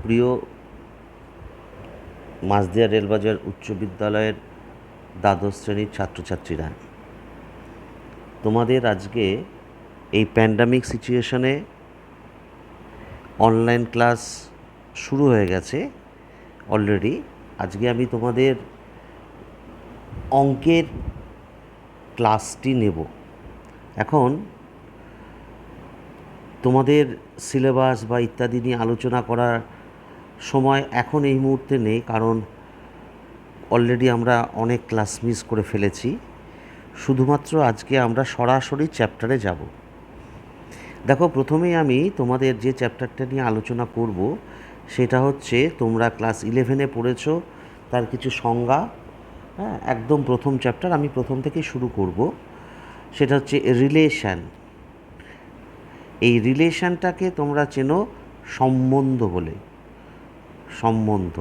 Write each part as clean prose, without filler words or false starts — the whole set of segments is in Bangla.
প্রিয় মাঝদিয়া রেলবাজার উচ্চ বিদ্যালয়ের দ্বাদশ শ্রেণীর ছাত্রছাত্রীরা, তোমাদের আজকে এই প্যান্ডামিক সিচুয়েশনে অনলাইন ক্লাস শুরু হয়ে গেছে অলরেডি। আজকে আমি তোমাদের অঙ্কের ক্লাসটি নেব। এখন তোমাদের সিলেবাস বা ইত্যাদি নিয়ে আলোচনা করার সময় এখন এই মুহূর্তে নেই, কারণ অলরেডি আমরা অনেক ক্লাস মিস করে ফেলেছি। শুধুমাত্র আজকে আমরা সরাসরি চ্যাপ্টারে যাব। দেখো, প্রথমেই আমি তোমাদের যে চ্যাপ্টারটা নিয়ে আলোচনা করব সেটা হচ্ছে, তোমরা ক্লাস 11-এ পড়েছ তার কিছু সংজ্ঞা। হ্যাঁ, একদম প্রথম চ্যাপ্টার, আমি প্রথম থেকে শুরু করব। সেটা হচ্ছে রিলেশান। এই রিলেশানটাকে তোমরা চেনো সম্বন্ধ বলে, সম্বন্ধ।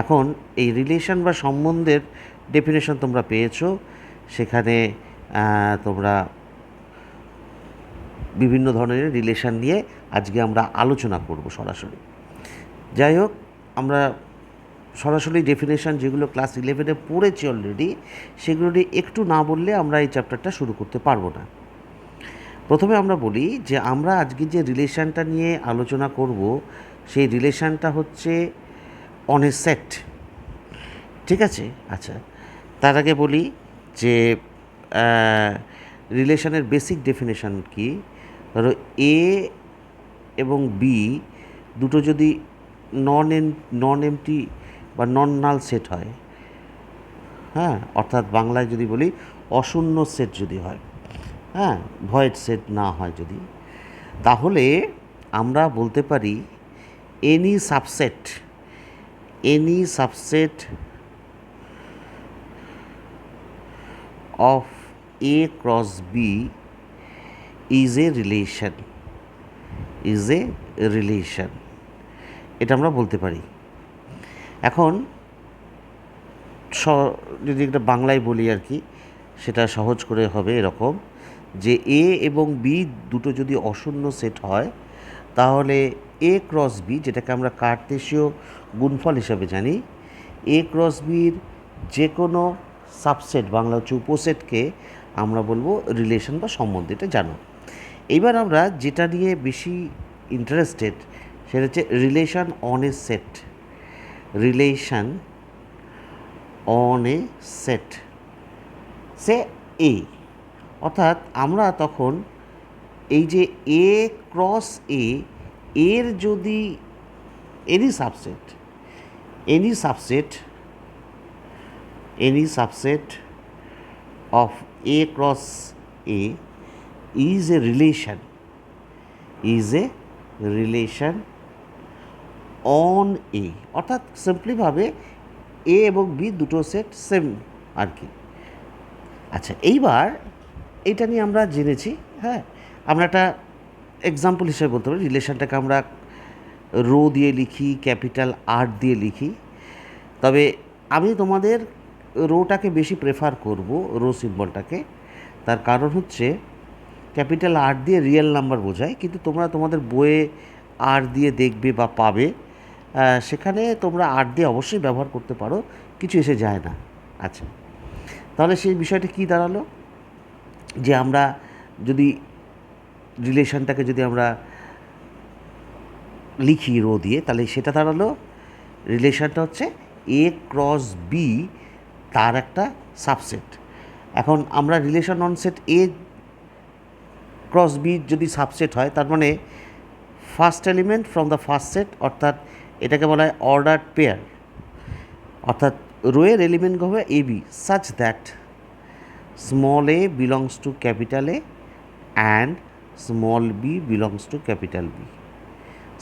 এখন এই রিলেশান বা সম্বন্ধের ডেফিনেশন তোমরা পেয়েছো। সেখানে তোমরা বিভিন্ন ধরনের রিলেশান নিয়ে আজকে আমরা আলোচনা করব সরাসরি। যাই হোক, আমরা সরাসরি ডেফিনেশান যেগুলো ক্লাস 11-এ পড়েছি অলরেডি, সেগুলো নিয়ে একটু না বললে আমরা এই চ্যাপ্টারটা শুরু করতে পারবো না। প্রথমে আমরা বলি যে আমরা আজকে যে রিলেশানটা নিয়ে আলোচনা করব সেই রিলেশানটা হচ্ছে অন এ সেট। ঠিক আছে? আচ্ছা, তার আগে বলি যে রিলেশানের বেসিক ডেফিনেশান কি। ধরো, এ এবং বি দুটো যদি নন এমটি বা নন নাল সেট হয়, হ্যাঁ, অর্থাৎ বাংলায় যদি বলি অশূন্য সেট যদি হয়, হ্যাঁ, ভয়েড সেট না হয় যদি, তাহলে আমরা বলতে পারি any subset of A cross B is a relation. এটা আমরা বলতে পারি। এখন যদি একটা বাংলায় বলি আর কি, সেটা সহজ করে হবে এরকম, যে এ এবং বি দুটো যদি অশূন্য সেট হয়, তাহলে এ ক্রস বি, যেটাকে আমরা কার্তেশীয় গুণফল হিসাবে জানি, এ ক্রস বির যে কোনো সাবসেট, বাংলা হচ্ছে উপসেটকে আমরা বলবো রিলেশন বা সম্বন্ধ। এটা জানো। এইবার আমরা যেটা নিয়ে বেশি ইন্টারেস্টেড সেটা হচ্ছে relation on A set. Relation on A set say A, অর্থাৎ আমরা তখন এই যে এ ক্রস এ এর যদি any subset of A cross A is a relation on A, অর্থাৎ সিম্পলিভাবে এ এবং বি দুটো সেট সেম আর কি। আচ্ছা, এইবার এইটা নিয়ে আমরা জেনেছি। হ্যাঁ, আমরা একটা এক্সাম্পল হিসেবে বলতে পারি, রিলেশনটাকে আমরা রো দিয়ে লিখি, ক্যাপিটাল আর দিয়ে লিখি। তবে আমি তোমাদের রোটাকে বেশি প্রেফার করব, রো সিম্বলটাকে। তার কারণ হচ্ছে ক্যাপিটাল আর দিয়ে রিয়েল নাম্বার বোঝায়, কিন্তু তোমরা তোমাদের বইয়ে আর দিয়ে দেখবে বা পাবে, সেখানে তোমরা আর দিয়ে অবশ্যই ব্যবহার করতে পারো, কিছু এসে যায় না। আচ্ছা, তাহলে সেই বিষয়টা কী দাঁড়ালো, যে আমরা যদি রিলেশনটাকে যদি আমরা লিখি রো দিয়ে, তাহলে সেটা দাঁড়ালো, রিলেশনটা হচ্ছে এ ক্রস বি তার একটা সাবসেট। এখন আমরা relation on set A cross B যদি সাবসেট হয়, তার মানে first element from the first set, অর্থাৎ এটাকে বলা হয় অর্ডার্ড পেয়ার। অর্থাৎ রোয়ের এলিমেন্ট হবে A B such that small A belongs to capital A and small B belongs to capital B,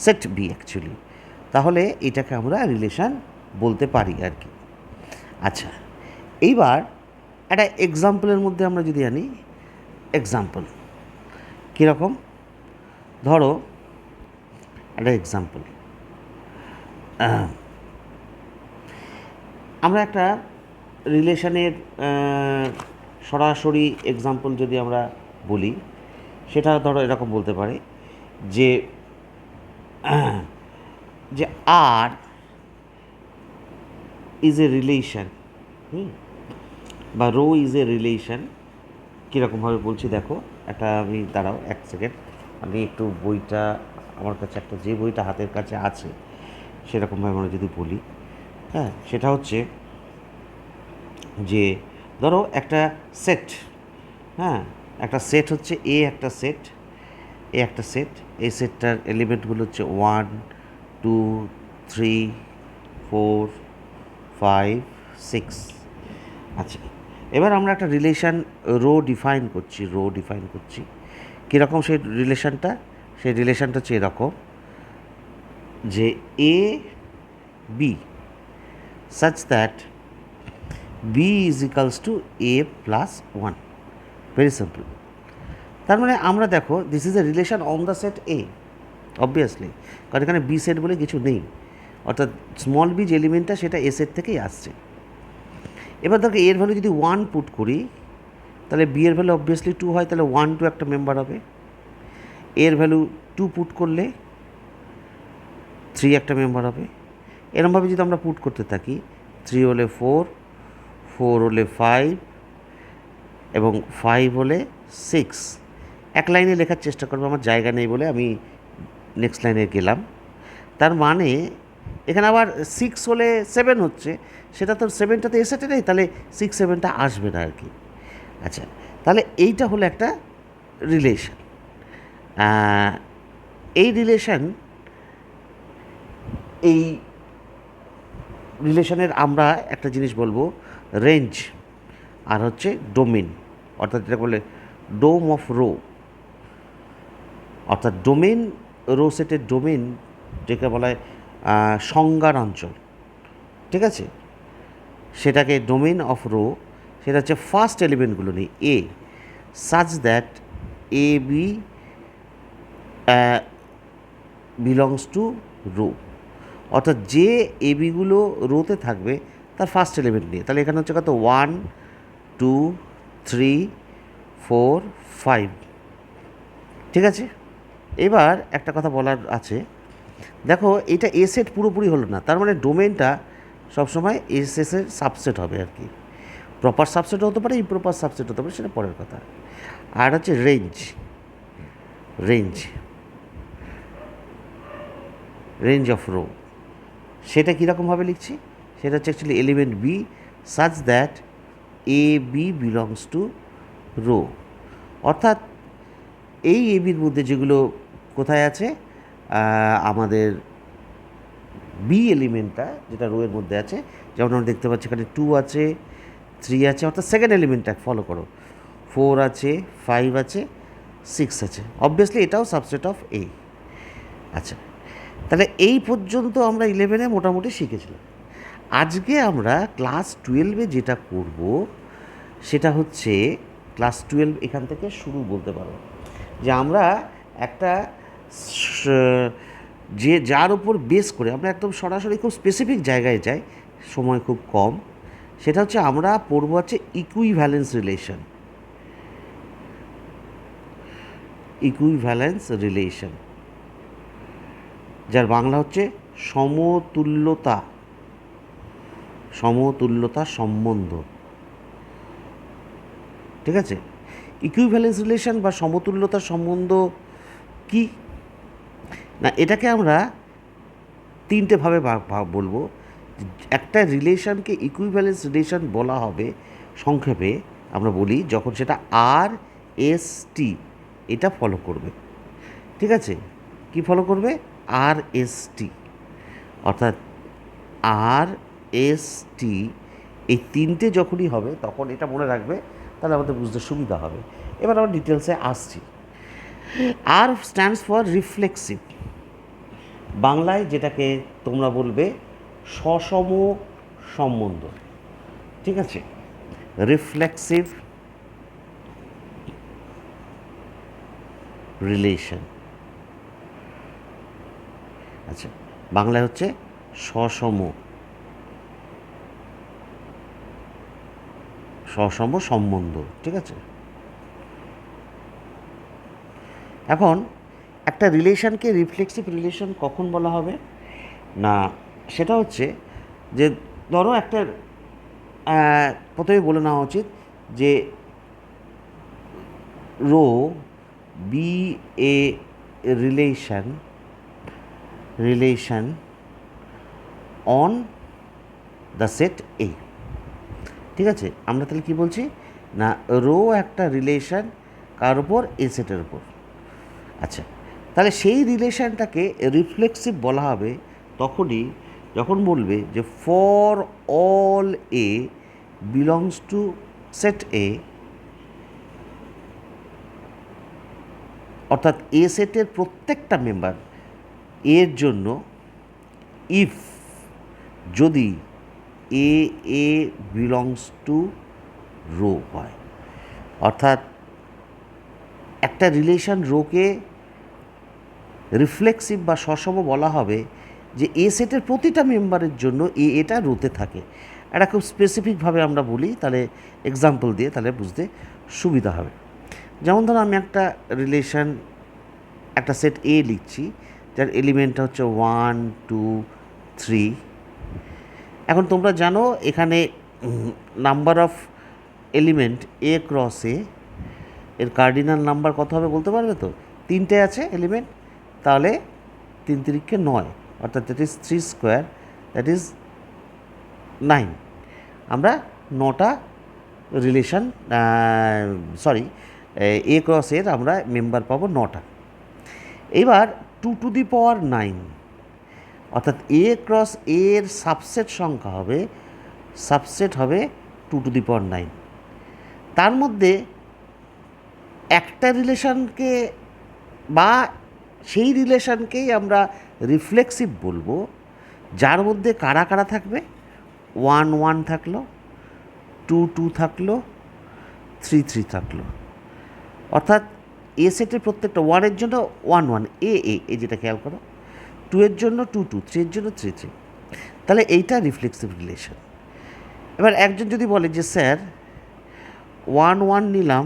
set B actually. তাহলে এটাকে আমরা রিলেশন বলতে পারি আর কি। আচ্ছা, এইবার একটা এক্সাম্পলের মধ্যে আমরা যদি আনি, এক্সাম্পল কীরকম, ধরো একটা এক্সাম্পল, আমরা একটা রিলেশনের সরাসরি এক্সাম্পল যদি আমরা বলি, সেটা ধরো এরকম বলতে পারি যে যে আর ইজ এ রিলেশন, বা রো ইজ এ রিলেশন। কীরকমভাবে বলছি দেখো, একটা আমি দাঁড়াও এক সেকেন্ড, আমি একটু বইটা আমার কাছে একটা যে বইটা হাতের কাছে আছে সেরকমভাবে আমরা যদি বলি, হ্যাঁ, সেটা হচ্ছে যে ধরো একটা সেট, হ্যাঁ, একটা সেট হচ্ছে এ, একটা সেট এ, একটা সেট, এই সেটটার এলিমেন্টগুলো হচ্ছে 1 2 3 4 5 6। আচ্ছা, এবার আমরা একটা রিলেশান রো ডিফাইন করছি কীরকম সেই রিলেশানটা, সেই রিলেশানটা হচ্ছে এরকম যে A B such that B is equals to A plus 1, very simple. তার মানে আমরা দেখো this is a relation on the set A, obviously, কারণ এখানে বি সেট বলে কিছু নেই, অর্থাৎ স্মল বি যে এলিমেন্টটা সেটা এ সেট থেকেই আসছে। এবার দেখো এর ভ্যালু যদি 1 পুট করি তাহলে বি এর ভ্যালু অবভিয়াসলি 2 হয়, তাহলে 1 2 একটা মেম্বার হবে। এর ভ্যালু 2 পুট করলে 3 একটা মেম্বার হবে। এরমভাবে যদি আমরা পুট করতে থাকি, 3 হলে 4, 4 হলে 5 এবং 5 হলে 6, এক লাইনে লেখার চেষ্টা করবো, আমার জায়গা নেই বলে আমি নেক্সট লাইনে গেলাম। তার মানে এখানে আবার 6 হলে 7 হচ্ছে, সেটা তো 7টা তো এসেটে নেই, তাহলে 6 7টা আসবে না আর কি। আচ্ছা, তাহলে এইটা হলো একটা রিলেশন। এই রিলেশনের আমরা একটা জিনিস বলবো রেঞ্জ, আর হচ্ছে ডোমেন, অর্থাৎ যেটা বলে ডোম অফ রো, অর্থাৎ ডোমেন, রো সেটের ডোমেন যেটা বলা হয় সংজ্ঞার অঞ্চল, ঠিক আছে, সেটাকে ডোমেন অফ রো, সেটা হচ্ছে ফার্স্ট এলিমেন্টগুলো নিয়ে A such that A B belongs to rho, অর্থাৎ যে এ বিগুলো রোতে থাকবে তার ফার্স্ট এলিমেন্ট নিয়ে। তাহলে এখানে হচ্ছে কত 1 2 3 4 5, ঠিক আছে। এবার একটা কথা বলার আছে, দেখো এটা এ সেট পুরোপুরি হলো না, তার মানে ডোমেনটা সবসময় এস এর সাবসেট হবে আর কি, প্রপার সাবসেট হতে পারে, ইমপ্রপার সাবসেট হতে পারে, সেটা পরের কথা। আর হচ্ছে range, range range of rho, সেটা কীরকমভাবে লিখছি, সেটা হচ্ছে actually element B such that A B belongs to rho, অর্থাৎ এই এ বির মধ্যে যেগুলো কোথায় আছে, আমাদের বি এলিমেন্টটা যেটা রো এর মধ্যে আছে, যেমন আমরা দেখতে পাচ্ছি এখানে 2 আছে, 3 আছে, অর্থাৎ সেকেন্ড এলিমেন্টটা ফলো করো, 4 আছে, 5 আছে, 6 আছে, অবভিয়াসলি এটাও সাবসেট অফ এ। আচ্ছা, তাহলে এই পর্যন্ত আমরা 11-এ মোটামুটি শিখেছিলাম। আজকে আমরা ক্লাস 12-এ যেটা করব সেটা হচ্ছে ক্লাস 12 এখান থেকে শুরু বলতে পারো, যে আমরা একটা যে যার উপর বেস করে আমরা একদম সরাসরি খুব স্পেসিফিক জায়গায় যাই, সময় খুব কম, সেটা হচ্ছে আমরা পড়বো হচ্ছে ইকুইভ্যালেন্স রিলেশন, ইকুইভ্যালেন্স রিলেশন, যার বাংলা হচ্ছে সমতুল্যতা, সমতুল্যতা সম্বন্ধ, ঠিক আছে। ইকুইভ্যালেন্স রিলেশন বা সমতুল্যতার সম্বন্ধ কি না, এটাকে আমরা তিনটে ভাবে বলবো। একটা রিলেশনকে ইকুইভ্যালেন্স রিলেশন বলা হবে সংক্ষেপে আমরা বলি যখন সেটা আর এস টি এটা ফলো করবে, ঠিক আছে। কি ফলো করবে? আর এস টি, অর্থাৎ আর এস টি, এই তিনটে যখনই হবে তখন এটা মনে রাখবে, তাহলে আমাদের বুঝতে সুবিধা হবে। এবার আমরা ডিটেলসে আসছি। আর স্ট্যান্ডস ফর রিফ্লেক্সিভ, বাংলায় যেটাকে তোমরা বলবে সসম সম্বন্ধ, ঠিক আছে, রিফ্লেক্সিভ রিলেশন। আচ্ছা, বাংলায় হচ্ছে সসম সম্বন্ধ, ঠিক আছে। এখন একটা রিলেশনকে রিফ্লেক্সিভ রিলেশন কখন বলা হবে? না, সেটা হচ্ছে যে ধরো একটা প্রথমে বলে নেওয়া উচিত যে rho B A relation on the set A. ঠিক আছে, আমরা তাহলে কি বলছি না রো একটা রিলেশন কার উপর, এ সেটের উপর। আচ্ছা, তাহলে সেই রিলেশনটাকে রিফ্লেক্সিভ বলা হবে তখনই যখন বলবে যে for all A belongs to set A, অর্থাৎ এ সেটের প্রত্যেকটা মেম্বার এর জন্য ইফ যদি A A belongs to rho হয়, অর্থাৎ একটা রিলেশন রোকে রিফ্লেক্সিভ বা সসম বলা হবে যে এ সেটের প্রতিটা মেম্বারের জন্য এটা রোতে থাকে। এটা খুব স্পেসিফিকভাবে আমরা বলি, তাহলে এক্সাম্পল দিয়ে তাহলে বুঝতে সুবিধা হবে। যেমন ধরো আমি একটা রিলেশন একটা সেট এ লিখছি, যার এলিমেন্টটা হচ্ছে 1 2 3। এখন তোমরা জানো এখানে number of element A cross A এর কার্ডিনাল নাম্বার কত হবে বলতে পারবে তো? 3টে আছে এলিমেন্ট, তাহলে 3 3কে 9, অর্থাৎ that is 3 square, that is 9। আমরা 9টা রিলেশন এ ক্রস এর আমরা মেম্বার পাবো 9টা। এবার 2 টু দি পাওয়ার 9, অর্থাৎ এ ক্রস এর সাবসেট সংখ্যা হবে 2 টু দি পাওয়ার 9। তার মধ্যে একটা রিলেশনকে বা সেই রিলেশনকেই আমরা রিফ্লেক্সিভ বলবো যার মধ্যে কারা কারা থাকবে, 1 1 থাকলো, 2 2 থাকলো, 3 3 থাকলো। অর্থাৎ এ সেটের প্রত্যেকটা 1 এর জন্য 1 1 এ যেটা খেয়াল করো, 2 এর জন্য 2 2, 3 এর জন্য 3 3। তাহলে এইটা রিফ্লেক্সিভ রিলেশন। এবার একজন যদি বলে যে স্যার 1 1 নিলাম,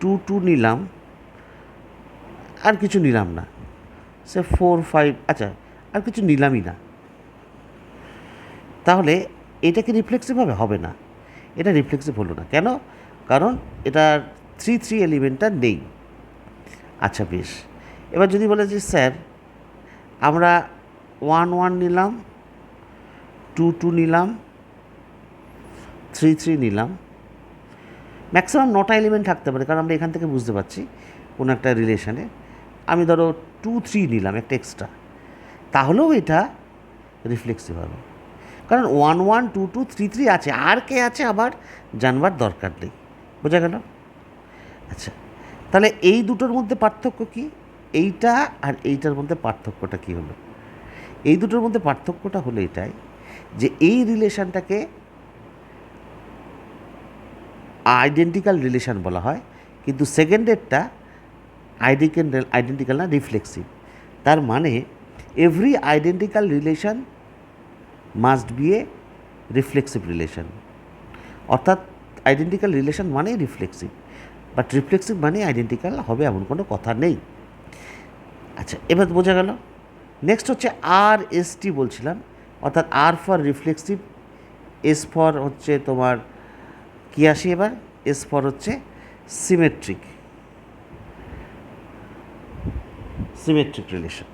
2 2 নিলাম, আর কিছু নিলাম না, সে 4 5, আচ্ছা আর কিছু নিলামই না, তাহলে এটা কি রিফ্লেক্সিভ হবে? হবে না, এটা রিফ্লেক্সিভ হলো না। কেন? কারণ এটার 3 3 এলিমেন্টটা নেই। আচ্ছা বেশ, এবার যদি বলে যে স্যার আমরা 1 1 নিলাম, 2 2 নিলাম, 3 3 নিলাম, ম্যাক্সিমাম 9টা এলিমেন্ট থাকতে পারে, কারণ আমরা এখান থেকে বুঝতে পারছি কোনো একটা রিলেশনে আমি ধরো 2 3 নিলাম একটা এক্সট্রা, তাহলেও এটা রিফ্লেক্সিভ হবে। কারণ 1 1 2 2 3 3 আছে, আর কে আছে আবার জানবার দরকার নেই। বোঝা গেল? আচ্ছা, তাহলে এই দুটোর মধ্যে পার্থক্য কি? এইটা আর এইটার মধ্যে পার্থক্যটা কী হলো? এই দুটোর মধ্যে পার্থক্যটা হলো এটাই যে এই রিলেশনটাকে আইডেন্টিক্যাল রিলেশন বলা হয়, কিন্তু সেকেন্ডেরটা আইডেন্টিক্যাল না, রিফ্লেক্সিভ। তার মানে every identical relation must B A reflexive relation. অর্থাৎ আইডেন্টিক্যাল রিলেশন মানেই রিফ্লেক্সিভ, বাট রিফ্লেক্সিভ মানে আইডেন্টিক্যাল হবে এমন কোনো কথা নেই। আচ্ছা, এবার বোঝা গেল। নেক্সট হচ্ছে আর এস টি বলছিলাম, অর্থাৎ আর ফর রিফ্লেক্সিভ, এস ফর হচ্ছে তোমার কী আসি এবার, এস ফর হচ্ছে সিমেট্রিক রিলেশন।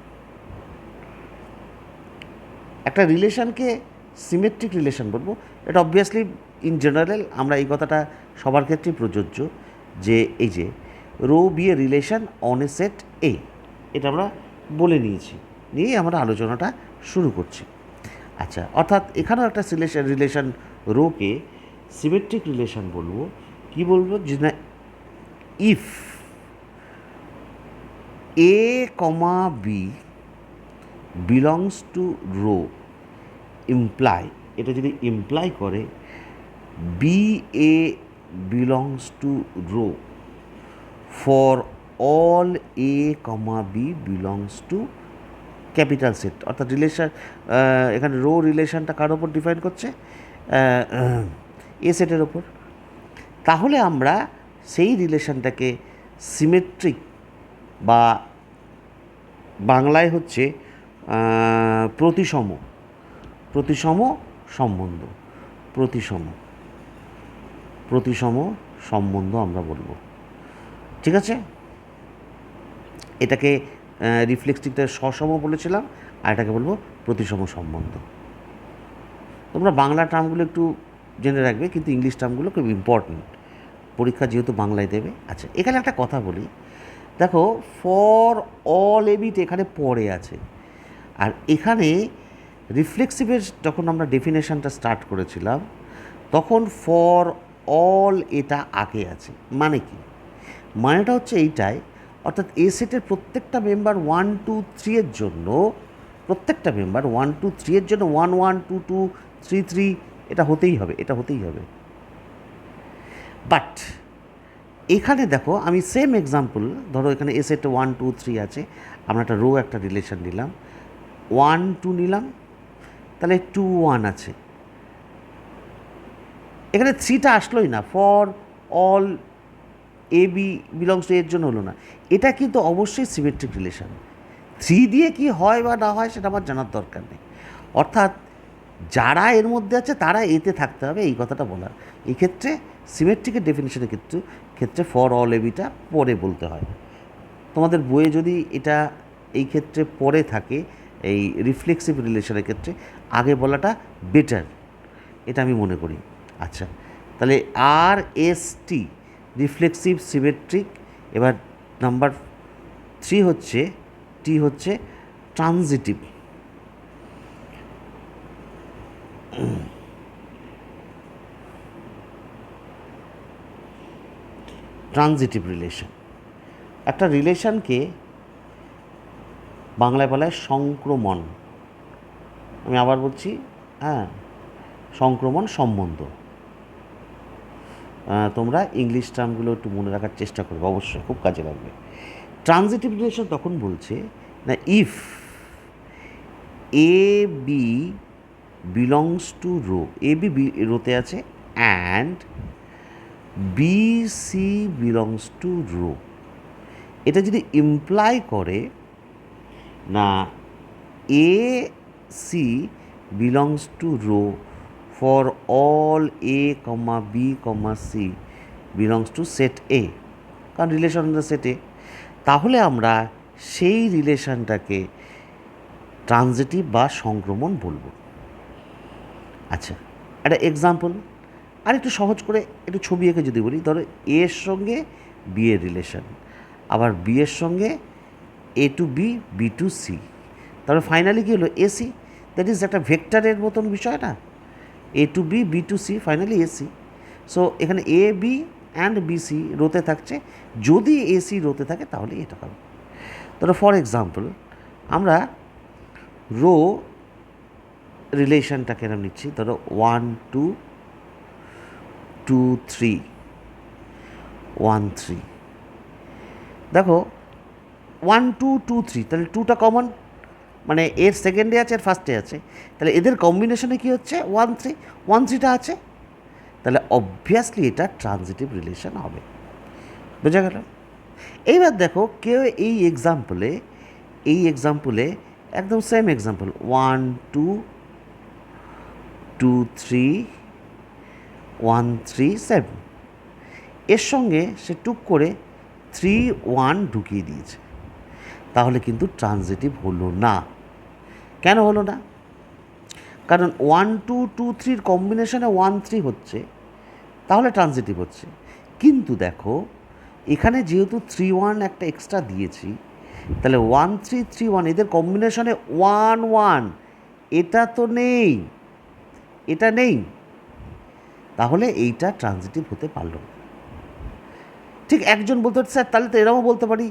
একটা রিলেশনকে সিমেট্রিক রিলেশন বলবো, এটা অবভিয়াসলি ইন জেনারেল আমরা এই কথাটা সবার ক্ষেত্রেই প্রযোজ্য, যে এই যে rho B A relation on A set A, এটা আমরা বলে নিয়ে আমরা আলোচনাটা শুরু করছি। আচ্ছা, অর্থাৎ এখানেও একটা রিলেশন রোকে সিমেট্রিক রিলেশন বলবো। কি বলবো? যে না, if A comma B belongs to rho imply, এটা যদি ইমপ্লাই করে B A belongs to rho for all A comma B belongs to capital set, অর্থাৎ রিলেশন এখানে রো রিলেশনটা কার ওপর ডিফাইন করছে? এ সেটের ওপর। তাহলে আমরা সেই রিলেশনটাকে সিমেট্রিক বা বাংলায় হচ্ছে প্রতিসম প্রতিসম সম্বন্ধ, প্রতিসম প্রতিসম সম্বন্ধ আমরা বলবো। ঠিক আছে, এটাকে রিফ্লেক্সটিভটা সসম বলেছিলাম, আর এটাকে বলবো প্রতিসম সম্বন্ধ। তোমরা বাংলা টার্মগুলো একটু জেনে রাখবে, কিন্তু ইংলিশ টার্মগুলো খুব ইম্পর্টেন্ট, পরীক্ষা যেহেতু বাংলায় দেবে। আচ্ছা, এখানে একটা কথা বলি, দেখো ফর অল এবিট এখানে পরে আছে, আর এখানে রিফ্লেক্সিভের যখন আমরা ডেফিনেশনটা স্টার্ট করেছিলাম তখন ফর অল এটা আগে আছে। মানে কি, মানেটা হচ্ছে এইটাই, অর্থাৎ এ সেটের প্রত্যেকটা মেম্বার 1 2 3 এর জন্য, প্রত্যেকটা মেম্বার 1 2 3 এর জন্য 1 1 2 2 3 3 এটা হতেই হবে, এটা হতেই হবে। বাট এখানে দেখো আমি সেম এক্সাম্পল, ধরো এখানে এ সেটে 1 2 3 আছে, আমরা একটা রো একটা রিলেশন নিলাম, 1 2 নিলাম, তাহলে 2 1 আছে, এখানে 3টা আসলোই না, for all A B belongs to এর জন্য হলো না। এটা কিন্তু অবশ্যই সিমেট্রিক রিলেশন। 3 দিয়ে কি হয় বা না হয় সেটা আমার জানার দরকার নেই, অর্থাৎ যারা এর মধ্যে আছে তারা এতে থাকতে হবে, এই কথাটা বলার। এই ক্ষেত্রে সিমেট্রিকের ডেফিনেশনের ক্ষেত্রে ফর অল এবিটা পরে বলতে হয়। তোমাদের বইয়ে যদি এটা এই ক্ষেত্রে পরে থাকে, এই রিফ্লেক্সিভ রিলেশনের ক্ষেত্রে আগে বলাটা বেটার, এটা আমি মনে করি। আচ্ছা, তাহলে আর এস টি রিফ্লেক্সিভ সিমেট্রিক। এবার নাম্বার 3 হচ্ছে, টি হচ্ছে ট্রানজিটিভ। ট্রানজিটিভ রিলেশন, একটা রিলেশনকে বাংলায় বলা হয় সংক্রমণ। আমি আবার বলছি, হ্যাঁ, সংক্রমণ সম্বন্ধ। তোমরা ইংলিশ টার্মগুলো একটু মনে রাখার চেষ্টা করবে, অবশ্যই খুব কাজে লাগবে। ট্রানজিটিভ রিলেশন তখন বলছে না, if A B belongs to rho, A B রোতে আছে, and B C belongs to rho. এটা যদি ইমপ্লাই করে না A C belongs to rho for all A comma B comma C belongs to set A, কারণ রিলেশন সেট এ, তাহলে আমরা সেই রিলেশনটাকে ট্রানজিটিভ বা সংক্রমণ বলবো। আচ্ছা, একটা এক্সাম্পল আর একটু সহজ করে একটু ছবি এঁকে যদি বলি, ধরো এর সঙ্গে বি এর রিলেশন, আবার বি এর সঙ্গে A to B, B to C, তারপরে ফাইনালি কী হলো, এসি। দ্যাট ইজ একটা ভেক্টরের মতন বিষয় না, A to B, B to C, finally AC. So এখানে A B and B C রোতে থাকছে, যদি এসি রোতে থাকে তাহলে এটা হবে। ধরো ফর এক্সাম্পল আমরা রো রিলেশনটাকে এরকম নিচ্ছি, ধরো 1 2 2 3 1 3। দেখো 1 2 2 3, তাহলে 2টা কমন, মানে এর সেকেন্ডে আছে আর ফার্স্টে আছে, তাহলে এদের কম্বিনেশনে কী হচ্ছে 1 3, 1 3টা আছে, তাহলে অবভিয়াসলি এটা ট্রানজিটিভ রিলেশন হবে। বোঝা গেল? এইবার দেখো কেউ এই এক্সাম্পলে একদম সেম এক্সাম্পল 1 2 2 3 1 3 7, এর সঙ্গে সে টুক করে 3 1 ঢুকিয়ে দিয়েছে, তাহলে কিন্তু ট্রানজিটিভ হলো না। কেন হলো না? কারণ 1 2 2 3 কম্বিনেশনে 1 3 হচ্ছে, তাহলে ট্রানজিটিভ হচ্ছে। কিন্তু দেখো এখানে যেহেতু 3 1 একটা এক্সট্রা দিয়েছি, তাহলে 1 3 3 1 এদের কম্বিনেশনে 1 1, এটা তো নেই, এটা নেই, তাহলে এইটা ট্রানজিটিভ হতে পারলো না। ঠিক একজন বলতে পারে স্যার তাহলে তো এরকমও বলতে পারি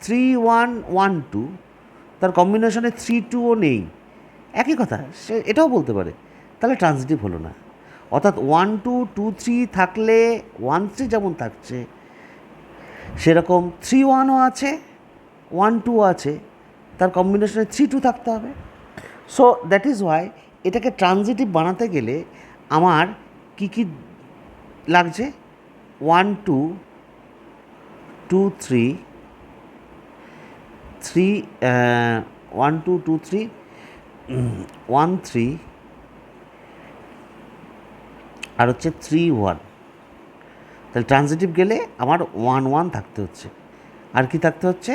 3 1 1 2, তার কম্বিনেশনে 3 2ও নেই, একই কথা, সে এটাও বলতে পারে, তাহলে ট্রানজিটিভ হলো না। অর্থাৎ 1 2 2 3 থাকলে 1 3 যেমন থাকছে, সেরকম 3 1ও আছে, 1 2 আছে, তার কম্বিনেশনে 3 2 থাকতে হবে। সো দ্যাট ইজ ওয়াই এটাকে ট্রানজিটিভ বানাতে গেলে আমার কী কী লাগছে, 1 2 2 3 3 1 2 2 3 1 3 আর হচ্ছে 3 1, তাহলে ট্রানজিটিভ গেলে আমার 1 1 থাকতে হচ্ছে, আর কি থাকতে হচ্ছে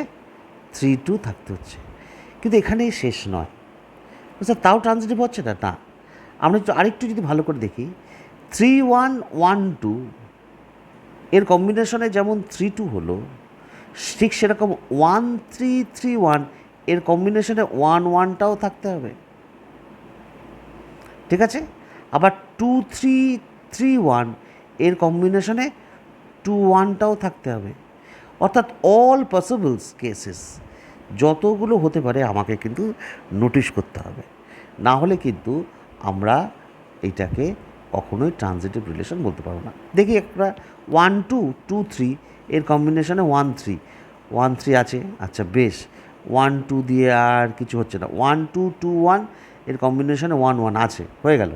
3 2 থাকতে হচ্ছে। কিন্তু এখানেই শেষ নয় স্যার, তাও ট্রানজিটিভ হচ্ছে না। না, আমরা আরেকটু যদি ভালো করে দেখি, 3 1 1 2 এর কম্বিনেশনে যেমন 3 2 হলো, ঠিক সেরকম 1 3 3 1 এর কম্বিনেশনে 1 1টাও থাকতে হবে, ঠিক আছে। আবার 2 3 3 1 এর কম্বিনেশনে 2 1টাও থাকতে হবে। অর্থাৎ অল পসিবলস কেসেস যতগুলো হতে পারে আমাকে কিন্তু নোটিশ করতে হবে, না হলে কিন্তু আমরা এইটাকে কখনোই ট্রানজিটিভ রিলেশন বলতে পারবো না। দেখি একটা 1 2 2 3 এর কম্বিনেশনে 1 3 আছে, আচ্ছা বেশ, 1 2 দিয়ে আর কিছু হচ্ছে না। 1 2 2 1 এর কম্বিনেশনে 1 1 আছে, হয়ে গেল।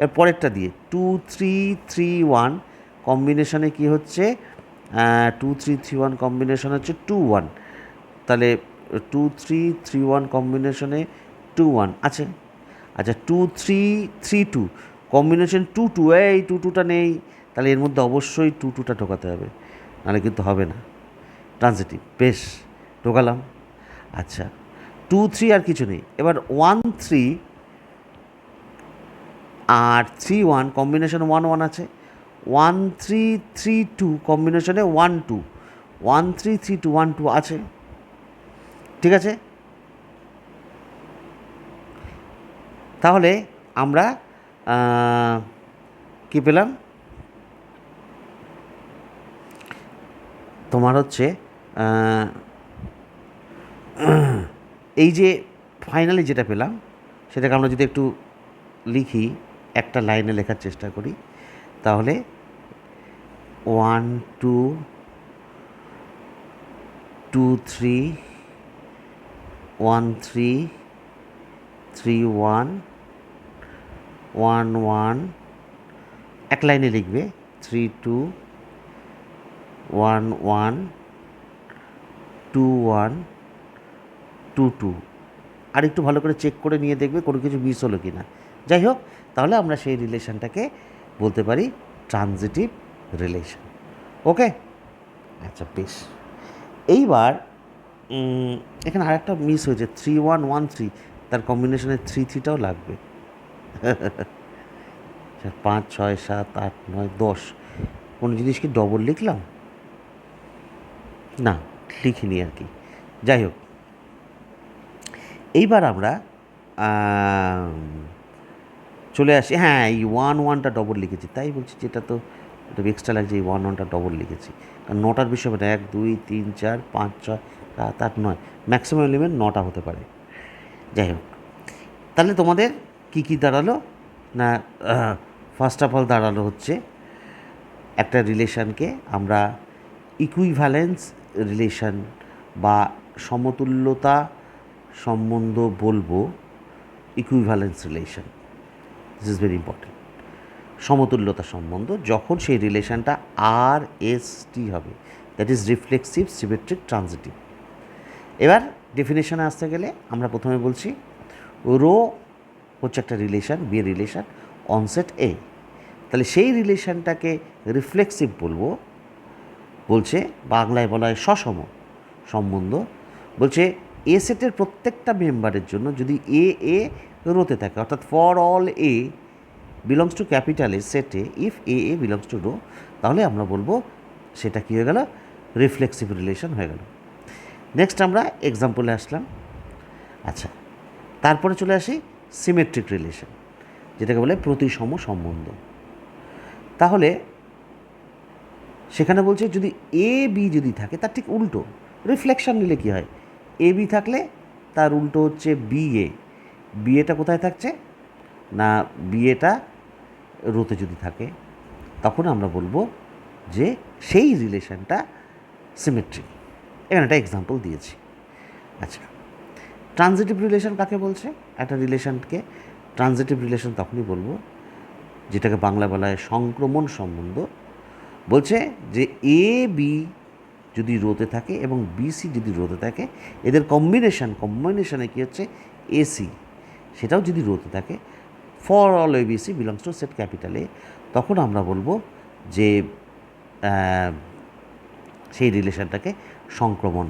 এর পরেরটা দিয়ে 2 3 3 1 কম্বিনেশনে কি হচ্ছে, 2 3 3 1 কম্বিনেশন হচ্ছে 2 1, তাহলে 2 3 3 1 কম্বিনেশনে 2 1 আছে। আচ্ছা 2 3 3 2 কম্বিনেশন 2 2, এই 2 2টা নেই, তাহলে এর মধ্যে অবশ্যই 2 2টা ঢোকাতে হবে, নাহলে কিন্তু হবে না ট্রানজিটিভ। বেশ, ঢোকালাম। আচ্ছা 2 3 আর কিছু নেই। এবার 1 3 আর 3 1 কম্বিনেশন 1 1 আছে। 1 3 3 2 কম্বিনেশনে 1 2, 1 3 3 2 1 2 আছে, ঠিক আছে। তাহলে আমরা কী পেলাম, তোমার হচ্ছে এই যে ফাইনালি যেটা পেলাম সেটাকে আমরা যদি একটু লিখি, একটা লাইনে লেখার চেষ্টা করি, তাহলে 1 2 2 3 1 3 3 1 1 1, এক লাইনে লিখবে 3 2 1 1 2 1 2 2, আর একটু ভালো করে চেক করে নিয়ে দেখবে কোনো কিছু মিস হলো কি না। যাই হোক, তাহলে আমরা সেই রিলেশনটাকে বলতে পারি ট্রানজিটিভ রিলেশন। ওকে, আচ্ছা বেশ। এইবার এখানে আরেকটা মিস হয়েছে, 3 1 1 3, তার কম্বিনেশনে 3 3টাও লাগবে। 5 6 7 8 9 10, কোনো জিনিস কি ডবল লিখলাম? না, লিখিনি আর কি। যাই হোক, এইবার আমরা চলে আসি, হ্যাঁ এই 1 1টা ডবল লিখেছি, তাই বলছি যেটা তো এটা এক্সট্রা লাগছে, এই 1 1টা ডবল লিখেছি, কারণ 9টার বিষয় মানে 1 2 3 4 5 6 7 8 9, ম্যাক্সিমাম এলিমেন্ট 9টা হতে পারে। যাই হোক, তাহলে তোমাদের কী কী দাঁড়ালো না, ফার্স্ট অফ অল দাঁড়ালো হচ্ছে একটা রিলেশানকে আমরা ইকুইভ্যালেন্স রিলেশন বা সমতুল্যতা সম্বন্ধ বলবো, equivalence relation, this is very important. সমতুল্যতা সম্বন্ধ যখন সেই রিলেশনটা আর এস টি হবে, that is reflexive symmetric transitive. এবার ডেফিনেশনে আসতে গেলে আমরা প্রথমে বলছি রো হচ্ছে একটা রিলেশন, বি রিলেশন অনসেট এ, তাহলে সেই রিলেশনটাকে রিফ্লেক্সিভ বলবো, বলছে বাংলায় বলা হয় সসম সম্বন্ধ। বলছে এ সেটের প্রত্যেকটা মেম্বারের জন্য যদি এ এ রোতে থাকে, অর্থাৎ for all A belongs to capital a সেটে if a A belongs to rho, তাহলে আমরা বলবো সেটা কী হয়ে গেল, রিফ্লেক্সিভ রিলেশন হয়ে গেল। নেক্সট আমরা এক্সাম্পলে আসলাম। আচ্ছা, তারপরে চলে আসি সিমেট্রিক রিলেশন, যেটাকে বলে প্রতিসম সম্বন্ধ। তাহলে সেখানে বলছে যদি এ বি যদি থাকে তার ঠিক উল্টো, রিফ্লেকশন নিলে কী হয়, এ বি থাকলে তার উল্টো হচ্ছে বি এ, বি এটা কোথায় থাকছে না, বি এটা রোতে যদি থাকে, তখন আমরা বলবো যে সেই রিলেশনটা সিমেট্রিক। এখানে একটা এক্সাম্পল দিয়েছি। আচ্ছা, ট্রানজিটিভ রিলেশন কাকে বলছে? একটা রিলেশনকে ট্রানজিটিভ রিলেশন তখনই বলবো যেটাকে বাংলা বলা হয় সংক্রমণ সম্বন্ধ। বলছে যে এ বি যদি রোতে থাকে এবং বিসি যদি রোতে থাকে, এদের কম্বিনেশনে কী হচ্ছে এসি, সেটাও যদি রোতে থাকে, for all ABC belongs to set capital A, তখন আমরা বলবো যে সেই রিলেশনটাকে সংক্রমণ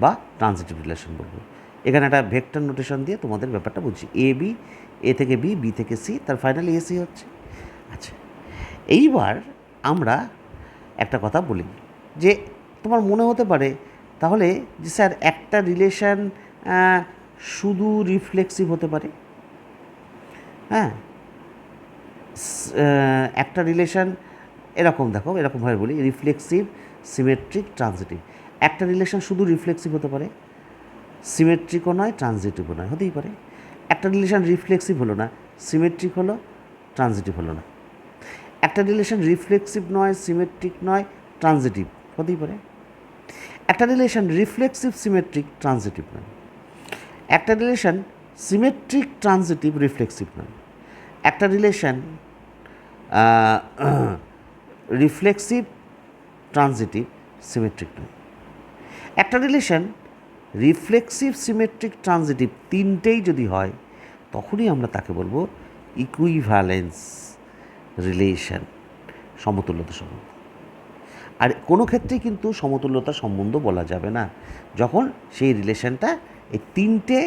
বা ট্রানজিটিভ রিলেশন বলবো। এখানে একটা ভেক্টর নোটেশন দিয়ে তোমাদের ব্যাপারটা বুঝছি, এ থেকে বি, বি থেকে সি, তার ফাইনালি এসি হচ্ছে। আচ্ছা, এইবার আমরা একটা কথা বলি যে তোমার মনে হতে পারে তাহলে যে স্যার একটা রিলেশন শুধু রিফ্লেক্সিভ হতে পারে। হ্যাঁ, একটা রিলেশন এরকম দেখো, এরকমভাবে বলি, রিফ্লেক্সিভ, সিমেট্রিক, ট্রানজিটিভ। একটা রিলেশন শুধু রিফ্লেক্সিভ হতে পারে, সিমেট্রিকও নয়, ট্রানজিটিভও নয়, হতেই পারে। একটা রিলেশন রিফ্লেক্সিভ হলো না, সিমেট্রিক হলো, ট্রানজিটিভ হলো না। একটা রিলেশন রিফ্লেক্সিভ নয়, সিমেট্রিক নয়, ট্রানজিটিভ, হতেই পারে। একটা রিলেশন রিফ্লেক্সিভ, সিমেট্রিক, ট্রানজিটিভ নয়। একটা রিলেশন সিমেট্রিক, ট্রানজিটিভ, রিফ্লেক্সিভ নয়। একটা রিলেশন রিফ্লেক্সিভ, ট্রানজিটিভ, সিমেট্রিক নয়। একটা রিলেশন রিফ্লেক্সিভ, সিমেট্রিক, ট্রানজিটিভ তিনটেই যদি হয়, তখনই আমরা তাকে বলবো ইকুইভ্যালেন্স রিলেশন, সমতুল্যতা সম্বন্ধ। আর কোনো ক্ষেত্রেই কিন্তু সমতুল্যতা সম্বন্ধ বলা যাবে না যখন সেই রিলেশনটা এই তিনটে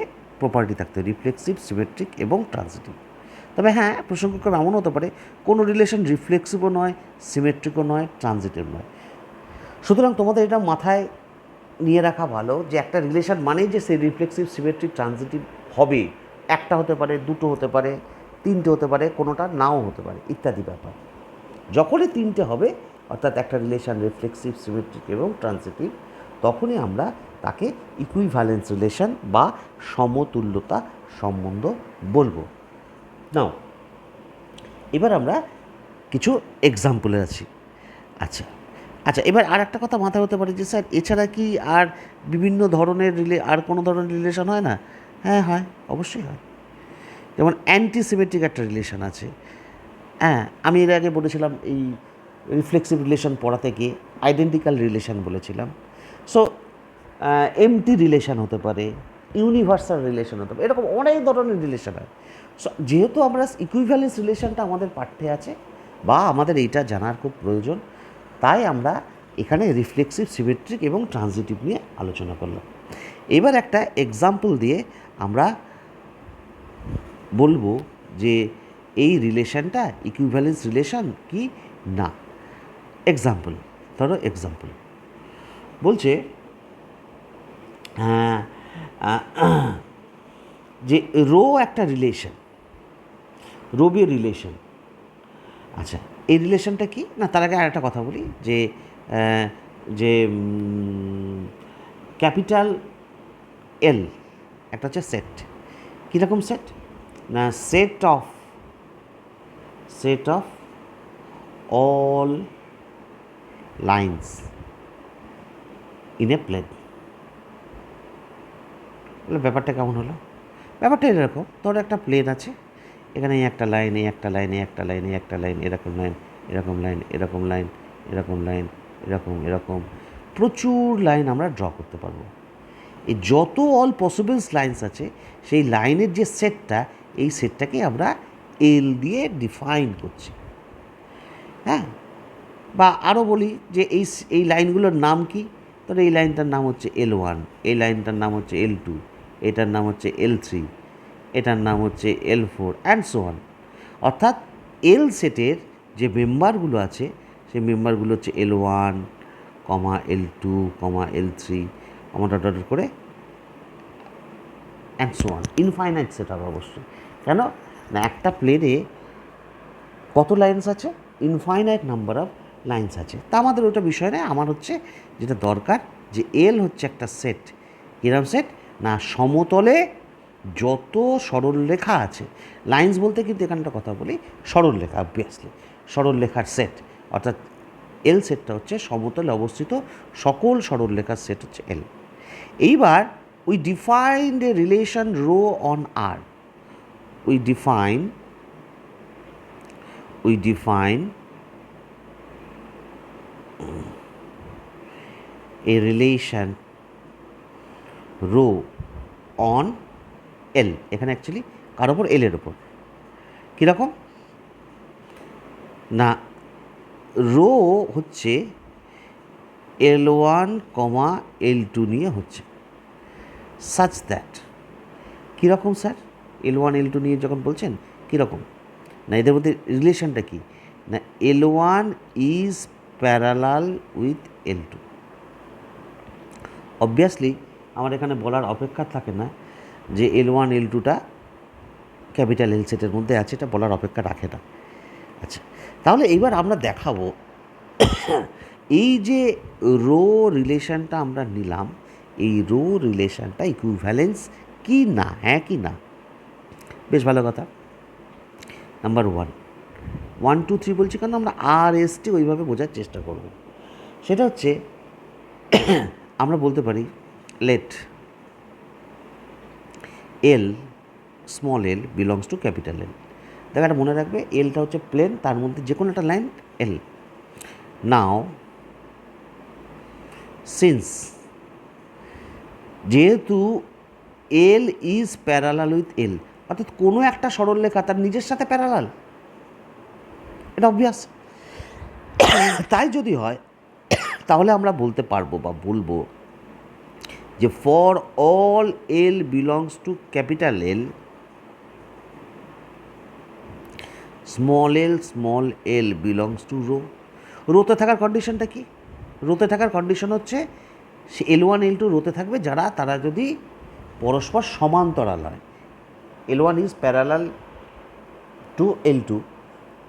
প্রপার্টি থাকতে, রিফ্লেক্সিভ, সিমেট্রিক এবং ট্রানজিটিভ। তবে হ্যাঁ, প্রসঙ্গক্রমে এমন হতে পারে কোনো রিলেশন রিফ্লেক্সিভও নয়, সিমেট্রিকও নয়, ট্রানজিটিভ নয়। সুতরাং তোমাদের এটা মাথায় নিয়ে রাখা ভালো যে একটা রিলেশন মানেই যে সেই রিফ্লেক্সিভ, সিমেট্রিক, ট্রানজিটিভ হবে। একটা হতে পারে, দুটো হতে পারে, তিনটে হতে পারে, কোনোটা নাও হতে পারে, ইত্যাদি ব্যাপার। যখনই তিনটে হবে, অর্থাৎ একটা রিলেশন রিফ্লেক্সিভ, সিমেট্রিক এবং ট্রানজিটিভ, তখনই আমরা তাকে ইকুইভ্যালেন্স রিলেশন বা সমতুল্যতা সম্বন্ধ বলবো। নাও এবার আমরা কিছু এক্সাম্পলে আছি। আচ্ছা আচ্ছা, এবার আর একটা কথা মাথায় হতে পারে যে স্যার এছাড়া কি আর বিভিন্ন ধরনের আর কোনো ধরনের রিলেশন হয় না? হ্যাঁ হয়, অবশ্যই হয়। যেমন অ্যান্টিসিমেট্রিক একটা রিলেশন আছে। হ্যাঁ, আমি এর আগে বলেছিলাম এই রিফ্লেক্সিভ রিলেশন পড়াতে গিয়ে আইডেন্টিক্যাল রিলেশন বলেছিলাম। সো এমটি রিলেশন হতে পারে, ইউনিভার্সাল রিলেশন হতে পারে, এরকম অনেক ধরনের রিলেশন হয়। সো যেহেতু আমরা ইকুইভ্যালেন্স রিলেশনটা আমাদের পাঠ্যে আছে বা আমাদের এইটা জানার খুব প্রয়োজন, তাই আমরা এখানে রিফ্লেক্সিভ, সিমেট্রিক এবং ট্রানজিটিভ নিয়ে আলোচনা করলাম। এবার একটা এক্সাম্পল দিয়ে আমরা বলবো যে এই রিলেশনটা ইকুইভ্যালেন্স রিলেশন কি না। এক্সাম্পল, ধরো এক্সাম্পল বলছে যে রো একটা রিলেশন, রোবীয় রিলেশন। আচ্ছা, এই রিলেশনটা কি না, তার আগে আরেকটা কথা বলি যে যে ক্যাপিটাল এল একটা হচ্ছে সেট। কীরকম সেট না, set of all lines in a plane. ব্যাপারটা কেমন হলো? ব্যাপারটা এরকম, ধরো একটা প্লেন আছে, এখানে একটা লাইন, একটা লাইন, একটা লাইন, একটা লাইন, এরকম লাইন, এরকম লাইন, এরকম লাইন, এরকম লাইন, এরকম এরকম প্রচুর লাইন আমরা ড্র করতে পারবো। এই যত অল পসিবলস লাইন্স আছে, সেই লাইনের যে সেটটা, এই সেটটাকে আমরা এল দিয়ে ডিফাইন করছি। হ্যাঁ, বা আরও বলি যে এই লাইনগুলোর নাম কি? তাহলে এই লাইনটার নাম হচ্ছে L1, এই লাইনটার নাম হচ্ছে L2, এটার নাম হচ্ছে L3, এটার নাম হচ্ছে L4 অ্যান্ড সো অন। অর্থাৎ এল সেটের যে মেম্বারগুলো আছে, সেই মেম্বারগুলো হচ্ছে L1, L2, L3, dot dot করে and so on. Infinite set হবে অবশ্যই। কেন না, একটা প্লেনে কত লাইন্স আছে? ইনফাইনাইট নাম্বার অফ লাইন্স আছে। তা আমাদের ওটা বিষয় নয়, আমার হচ্ছে যেটা দরকার যে এল হচ্ছে একটা সেট। কিরম সেট না, সমতলে যত সরলরেখা আছে, লাইন্স বলতে কিন্তু এখানটা কথা বলি সরলরেখা, অবভিয়াসলি সরলরেখার সেট। অর্থাৎ এল সেটটা হচ্ছে সমতলে অবস্থিত সকল সরলরেখার সেট হচ্ছে এল। এইবার we defined a relation rho on R. We define a relation rho on L. এখানে অ্যাকচুয়ালি কার ওপর? এলের ওপর। কীরকম না, রো হচ্ছে L1, L2 নিয়ে হচ্ছে, সাচ দ্যাট। কীরকম স্যার? L1 L2 নিয়ে যখন বলছেন কীরকম না, এদের মধ্যে রিলেশনটা কী না, L1 is parallel with L2। Obviously আমার এখানে বলার অপেক্ষা থাকে না যে L1 L2টা ক্যাপিটাল এল সেটের মধ্যে আছে, এটা বলার অপেক্ষা রাখে না। আচ্ছা, তাহলে এইবার আমরা দেখাবো এই যে রো রিলেশনটা আমরা নিলাম, এই রো রিলেশনটা ইকুইভ্যালেন্স কি না, হ্যাঁ কি না। বেশ ভালো কথা। নাম্বার 1 2 3 বলছি কারণ আমরা আর এসটি ওইভাবে বোঝার চেষ্টা করব। সেটা হচ্ছে আমরা বলতে পারি let L, small L belongs to capital L. দেখো এটা মনে রাখবে, এলটা হচ্ছে প্লেন, তার মধ্যে যে কোনো একটা লাইন এল। নাও সিন্স, যেহেতু এল ইজ প্যারালাল উইথ এল, অর্থাৎ কোনো একটা সরলরেখা তার নিজের সাথে প্যারালাল, এটা অবভিয়াস। তাই যদি হয় তাহলে আমরা বলতে পারবো বা বলবো যে for all l belongs to capital l, small L belongs to rho. রোতে থাকার কন্ডিশনটা কি? রোতে থাকার কন্ডিশন হচ্ছে সে L1 L2 রোতে থাকবে তারা যদি পরস্পর সমান্তরাল হয়। L1 is parallel to L2,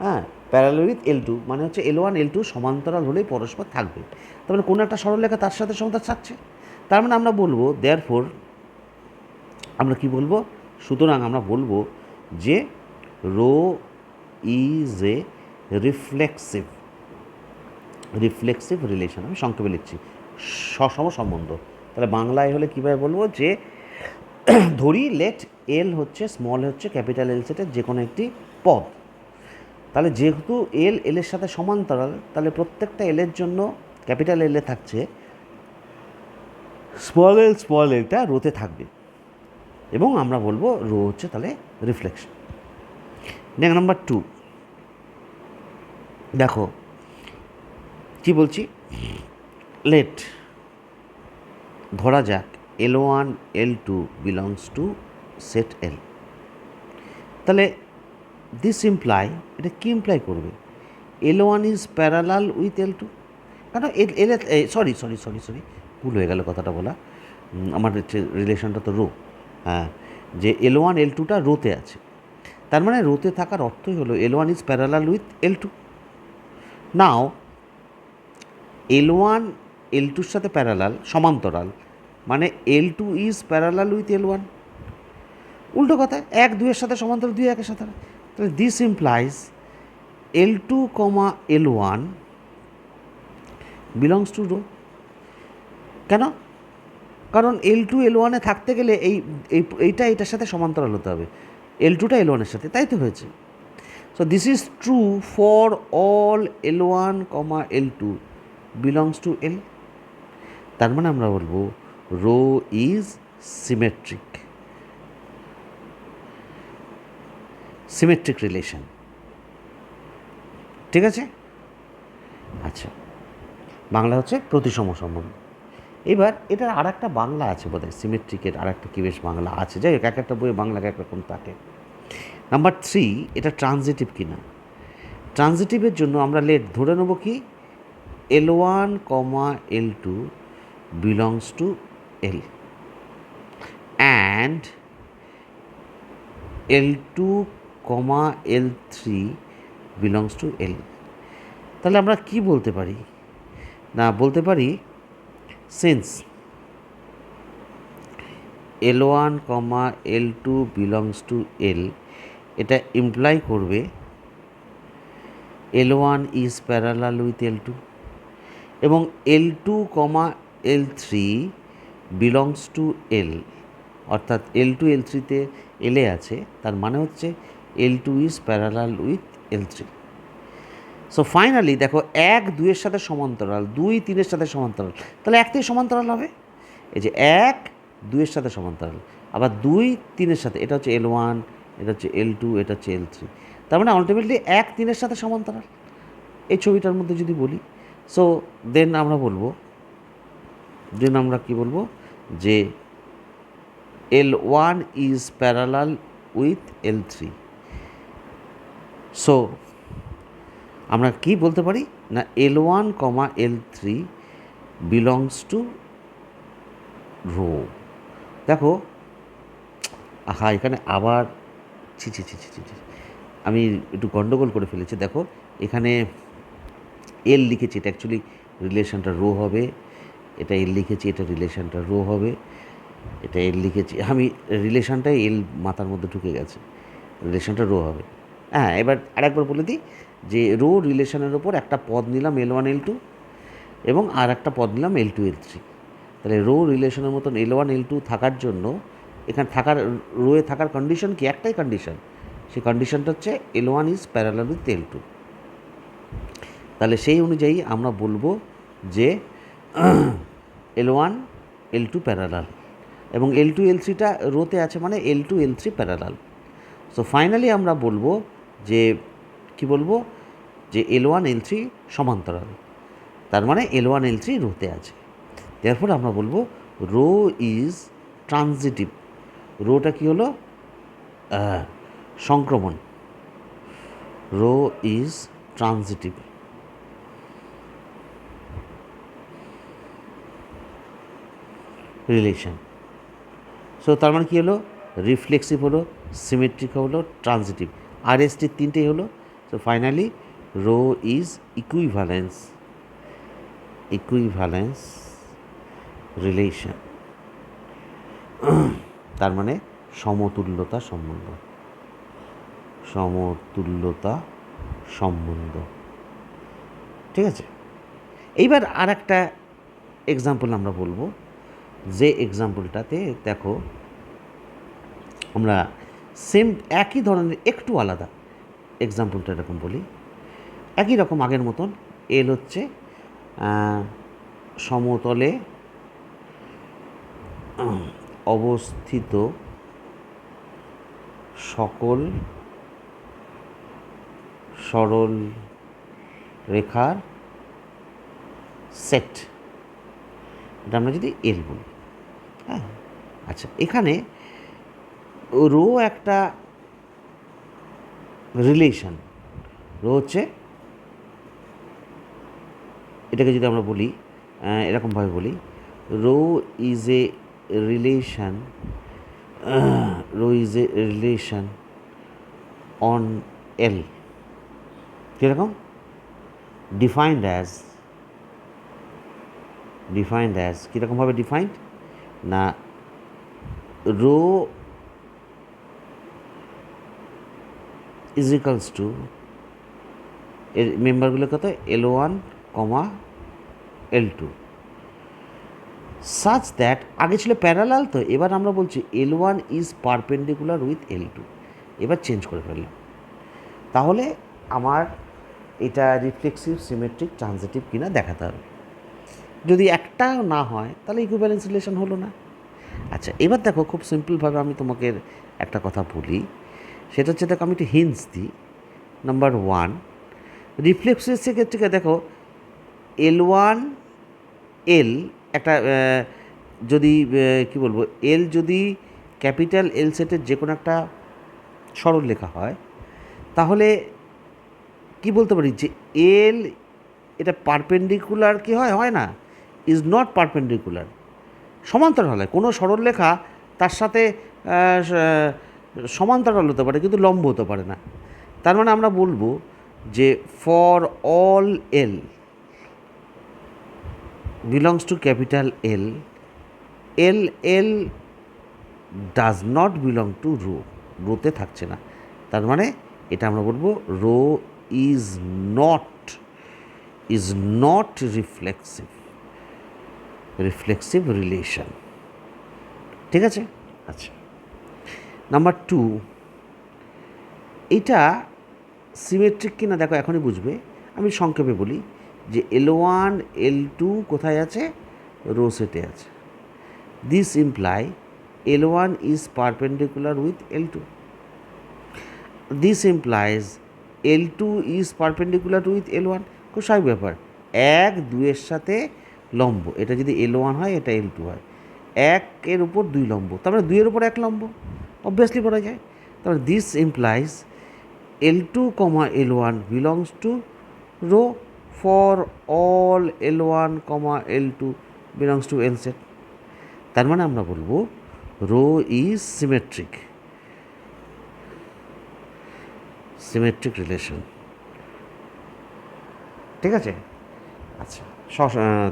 হ্যাঁ, প্যারালাল উইথ L2 মানে হচ্ছে L1 L2 সমান্তরাল হলেই পরস্পর থাকবে। তার মানে কোনো একটা সরলরেখা তার সাথে সমান্তরাল থাকছে। তার মানে আমরা বলবো দেয়ারফোর, আমরা কি বলবো? সুতরাং আমরা বলবো যে rho is a reflexive relation. আমি সংক্ষেপে লিখছি সসম সম্বন্ধ। তাহলে বাংলায় হলে কীভাবে বলবো? যে ধরি লেট এল হচ্ছে স্মল হচ্ছে ক্যাপিটাল এল সেটের যে কোনো একটি পদ। তাহলে যেহেতু এল এলের সাথে সমান্তরাল, তাহলে প্রত্যেকটা এলের জন্য ক্যাপিটাল এলে থাকছে স্মল এলটা রোতে থাকবে, এবং আমরা বলবো রো হচ্ছে তাহলে রিফ্লেকশন। নাম্বার 2 দেখো কি বলছি, লেট ধরা যাক L1 L2 belongs to set এল। তাহলে দিস ইমপ্লাই, এটা কি ইমপ্লাই করবে? L1 is parallel with L2, কেন সরি ভুল হয়ে গেল কথাটা বলা, আমার রিলেশনটা তো রো, হ্যাঁ, যে L1 L2টা রোতে আছে, তার মানে রোতে থাকার অর্থই হলো L1 is parallel with L2। Now L1 L2-র সাথে প্যারালাল সমান্তরাল, মানে L2 is parallel with L1। উল্টো কথা, 1 2-এর সাথে সমান্তরাল, 2 1-এর সাথে। তাহলে this implies L2, L1 belongs to rho. কেন? কারণ L2 L1-এ থাকতে গেলে এইটা এটার সাথে সমান্তরাল হতে হবে, L2টা L1-এর সাথে, তাই তো হয়েছে। So this is true for all L1, L2 belongs to l. তার মানে আমরা বলবো রো ইজ সিমেট্রিক রিলেশন। ঠিক আছে? আচ্ছা, বাংলা হচ্ছে প্রতিসম সম্বন্ধ। এবার এটার আর একটা বাংলা আছে বোধহয়, সিমেট্রিকের আর একটা কী বেশ বাংলা আছে, যাই হোক এক একটা বইয়ে বাংলা একরকম থাকে। নাম্বার 3, এটা ট্রানজিটিভ কিনা। ট্রানজিটিভের জন্য আমরা লেট ধরে নেব কি L1, L2 belongs to l and L2, L3 belongs to l. তাহলে আমরা কি বলতে পারি? না, বলতে পারি since L1, L2 belongs to এল, এটা ইমপ্লাই করবে L1 is parallel with L2, এবং L2, L3 বিলংস টু এল, অর্থাৎ L2 L3-তে এলে আছে, তার মানে হচ্ছে L2 is parallel with L3। So finally দেখো 1 2-এর সাথে সমান্তরাল, 2 3-এর সাথে সমান্তরাল, তাহলে 1 থেকে সমান্তরাল হবে। এই যে 1 2-এর সাথে সমান্তরাল, আবার 2 3-এর সাথে, এটা হচ্ছে L1 এটা হচ্ছে L2, এটা হচ্ছে L3। তার মানে আলটিমেটলি 1-3-এর সাথে সমান্তরাল এই ছবিটার মধ্যে যদি বলি। সো দেন আমরা কি বলবো যে L1 is parallel with L3। So আমরা কি বলতে পারি না L1, L3 belongs to rho. দেখো এখানে আবার ছি, আমি একটু গন্ডগোল করে ফেলেছি। দেখো এখানে এল লিখেছি, এটা অ্যাকচুয়ালি রিলেশনটা রো হবে। এটা এল লিখেছি, এটা রিলেশনটা রো হবে। এটা এল লিখেছি, আমি রিলেশনটাই এল মাথার মধ্যে ঢুকে গেছে, রিলেশনটা রো হবে। হ্যাঁ, এবার আরেকবার বলে দিই যে রো রিলেশনের ওপর একটা পদ নিলাম L1, L2 এবং আর একটা পদ নিলাম L2, L3। তাহলে রো রিলেশনের মতন L1, L2 থাকার জন্য এখানে রোয়ে থাকার কন্ডিশন কি? একটাই কন্ডিশন, সেই কন্ডিশনটা হচ্ছে L1 is parallel with L2। তাহলে সেই অনুযায়ী আমরা বলবো যে L1, L2 প্যারালাল এবং L2, L3টা রোতে আছে, মানে L2, L3 parallel. So finally আমরা বলবো যে কি বলবো যে L1, L3 সমান্তরাল, তার মানে L1, L3 রোতে আছে। তারপর আমরা বলবো রো ইজ ট্রানজিটিভ। রোটা কি হলো? সংক্রমণ। Rho is transitive. Relation. So তার মানে কী হলো? রিফ্লেক্সিভ হলো, সিমেট্রিক হলো, ট্রানজিটিভ। RST 3টেই হলো। So finally rho is equivalence relation. তার মানে সমতুল্যতা সম্বন্ধ। ঠিক আছে, এইবার আর একটা এক্সাম্পল আমরা বলবো, যে এক্সাম্পলটাতে দেখো আমরা সেম একই ধরনের একটু আলাদা এক্সাম্পলটা এরকম বলি। একই রকম আগের মতন, এল হচ্ছে সমতলে অবস্থিত সকল সরল রেখার সেট, এটা আমরা যদি এল বলি। হ্যাঁ, আচ্ছা, এখানে রো একটা রিলেশন। রো হচ্ছে, এটাকে যদি আমরা বলি এরকমভাবে বলি, rho is a relation on l. কীরকম? ডিফাইন্ড অ্যাজ কীরকমভাবে ডিফাইন্ড না, রো ইজ ইকালস টু, এর মেম্বারগুলো কত? L1, L2 সাচ দ্যাট, আগে ছিল প্যারালাল, তো এবার আমরা বলছি L1 is perpendicular with L2। এবার চেঞ্জ করে ফেললাম। তাহলে আমার এটা রিফ্লেক্সিভ, সিমেট্রিক, ট্রানজিটিভ কিনা দেখাতে হবে। যদি একটা না হয় তাহলে ইকুইভ্যালেন্স রিলেশন হলো না। আচ্ছা, এবার দেখো খুব সিম্পলভাবে আমি তোমাকে একটা কথা বলি, সেটা হচ্ছে, দেখো আমি একটু হিন্টস দিই। নাম্বার 1, রিফ্লেক্সের ক্ষেত্রে দেখো L1, L একটা যদি কি বলবো, এল যদি ক্যাপিটাল এল সেটের যে কোনো একটা সরল লেখা হয়, তাহলে কি বলতে পারি যে এল এটা পারপেন্ডিকুলার কি হয় না, ইজ নট পারপেন্ডিকুলার, সমান্তরাল হয়। কোনো সরল লেখা তার সাথে সমান্তরাল হতে পারে কিন্তু লম্ব হতে পারে না। তার মানে আমরা বলবো যে for all l belongs to capital l, l does not belong to rho, রোতে থাকছে না। তার মানে এটা আমরা বলবো rho is not reflexive relation. ঠিক আছে? আচ্ছা, নাম্বার 2, এটা সিমেট্রিক কিনা দেখো এখনই বুঝবে। আমি সংক্ষেপে বলি যে L1, L2 কোথায় আছে? রো সেটে আছে। This imply L1 is perpendicular with L2। This implies L2 is perpendicular with L1। খুব স্বাভাবিক ব্যাপার, 1 2-এর সাথে লম্ব, এটা যদি L1 হয় এটা L2 হয়, 1-এর উপর 2 লম্ব, তারপরে 2-এর উপর 1 লম্ব, অবভিয়াসলি বলা যায়। তারপরে this implies L2, L1 belongs to rho for all L1, L2 belongs to L set. তার মানে আমরা বলবো রো ইজ সিমেট্রিক রিলেশন। ঠিক আছে, আচ্ছা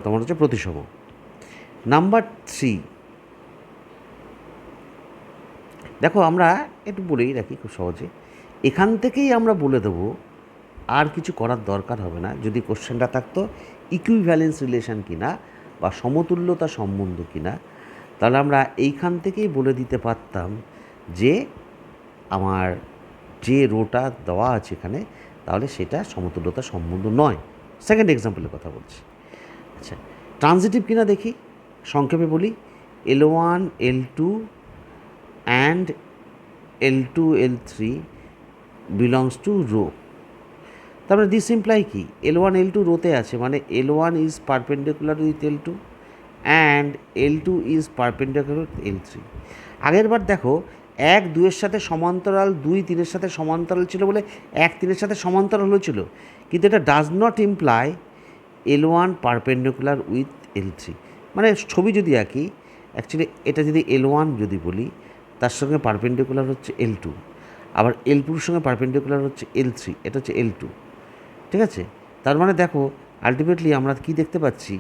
তোমার হচ্ছে প্রতিসম। নাম্বার 3, দেখো আমরা একটু বলেই রাখি খুব সহজে, এখান থেকেই আমরা বলে দেবো, আর কিছু করার দরকার হবে না। যদি কোশ্চেনটা থাকতো ইকুইভ্যালেন্স রিলেশন কিনা বা সমতুল্যতা সম্বন্ধ কিনা, তাহলে আমরা এইখান থেকেই বলে দিতে পারতাম যে আমার যে রোটা দেওয়া আছে এখানে, তাহলে সেটা সমতুল্যতা সম্বন্ধ নয়। সেকেন্ড এক্সাম্পলের কথা বলছি। আচ্ছা, ট্রানজিটিভ কিনা দেখি, সংক্ষেপে বলি, L1 L2 and L2 L3 belongs to rho. তারপরে দিস ইমপ্লাই কি, L1 L2 রোতে আছে, মানে L1 is perpendicular with L2 and L2 is perpendicular with L3। আগের বার দেখো 1 2-এর সাথে সমান্তরাল, 2 3-এর সাথে সমান্তরাল ছিল বলে 1 3-এর সাথে সমান্তরাল হয়েছিল, কিন্তু এটা does not imply L1 perpendicular with L3। মানে ছবি যদি আঁকি, অ্যাকচুয়ালি এটা যদি L1 যদি বলি, তার সঙ্গে পারপেন্ডিকুলার হচ্ছে L2, আবার L2-র সঙ্গে পারপেন্ডিকুলার হচ্ছে L3, এটা হচ্ছে L2। ঠিক আছে, তার মানে দেখো আলটিমেটলি আমরা কি দেখতে পাচ্ছি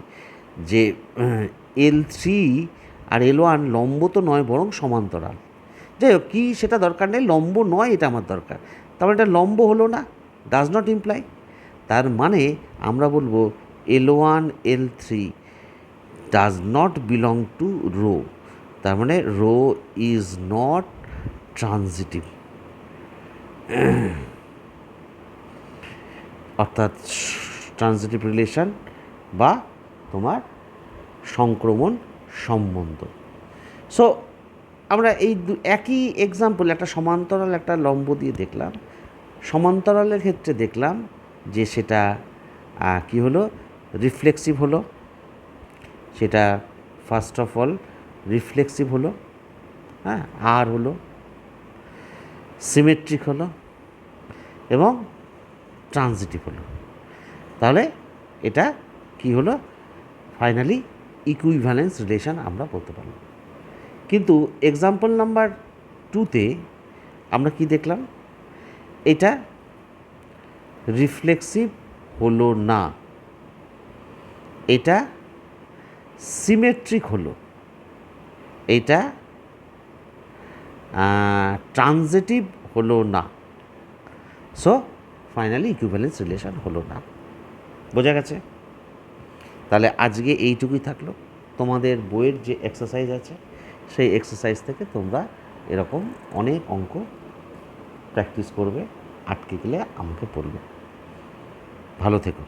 যে L3 আর L1 লম্ব তো নয়, বরং সমান্তরাল। যাই হোক, কী সেটা দরকার নেই, লম্ব নয় এটা আমার দরকার। তারপরে এটা লম্ব হলো না, ডাজ নট ইমপ্লাই। তার মানে আমরা বলবো L1 L3 does not belong to rho. তার মানে রো ইজ নট ট্রানজিটিভ, অর্থাৎ ট্রানজিটিভ রিলেশন বা তোমার সংক্রমণ সম্বন্ধ। সো আমরা এই একই এক্সাম্পল, একটা সমান্তরাল একটা লম্ব দিয়ে দেখলাম। সমান্তরালের ক্ষেত্রে দেখলাম যে সেটা কি হলো, রিফ্লেক্সিভ হলো, সেটা ফার্স্ট অফ অল রিফ্লেক্সিভ হলো, হ্যাঁ, আর হলো সিমেট্রিক হলো এবং ট্রানজিটিভ হলো। তাহলে এটা কি হলো, ফাইনালি ইকুইভ্যালেন্স রিলেশন আমরা বলতে পারলাম। কিন্তু এক্সাম্পল নাম্বার 2-তে আমরা কি দেখলাম, এটা রিফ্লেক্সিভ হলো না, এটা সিমেট্রিক হলো, এটা ট্রানজিটিভ হলো না। সো ফাইনালি ইকুইভ্যালেন্স রিলেশন হলো না। বোঝা গেছে? তাহলে আজকে এইটুকুই থাকলো। তোমাদের বইয়ের যে এক্সারসাইজ আছে, সেই এক্সারসাইজ থেকে তোমরা এরকম অনেক অঙ্ক প্র্যাকটিস করবে, আটকে গেলে আমাকে বলবে। ভালো থেকো।